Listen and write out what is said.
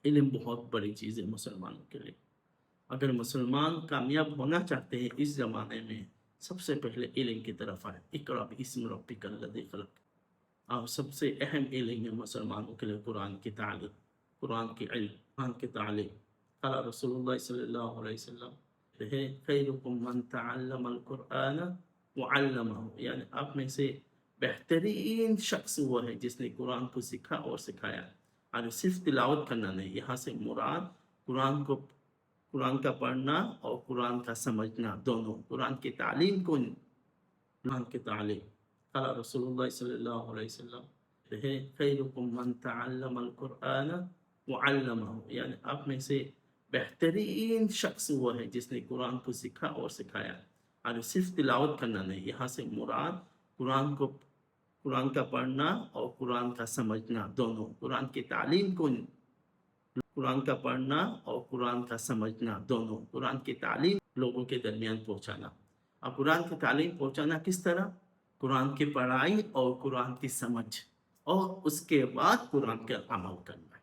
علم بہت بڑی چیز ہے مسلمانوں کے لیے۔ اگر مسلمان کامیاب ہونا چاہتے ہیں اس زمانے میں، سب سے پہلے علم کی طرف آئے۔ اقرأ باسم ربک الذی خلق۔ اور سب سے اہم علم ہے مسلمانوں کے لیے قرآن کی تعلیم، قرآن کی علم، قرآن کی تعلیم۔ قال رسول اللہ صلی اللہ علیہ وسلم ہے خیرکم من تعلم القرآن وعلمہ، یعنی آپ میں سے بہترین شخص وہ ہے جس نے قرآن کو سیکھا اور سکھایا۔ اور صرف تلاوت کرنا نہیں، یہاں سے مراد قرآن کا پڑھنا اور قرآن کا سمجھنا دونوں، قرآن کی تعلیم کو، قرآن کی تعلیم۔ قال رسول اللہ صلی اللہ علیہ وسلم ہے خیرکم من تعلم القرآن وعلمہ، یعنی آپ میں سے بہترین شخص وہ ہے جس نے قرآن کو سیکھا اور سکھایا۔ اور صرف تلاوت کرنا نہیں، یہاں سے مراد قرآن کا پڑھنا اور قرآن کا سمجھنا دونوں، قرآن کی تعلیم کو، قرآن کا پڑھنا اور قرآن کا سمجھنا دونوں، قرآن کی تعلیم لوگوں کے درمیان پہنچانا۔ اب قرآن کی تعلیم پہنچانا کس طرح؟ قرآن کی پڑھائی اور قرآن کی سمجھ، اور اس کے بعد قرآن کا عمل کرنا۔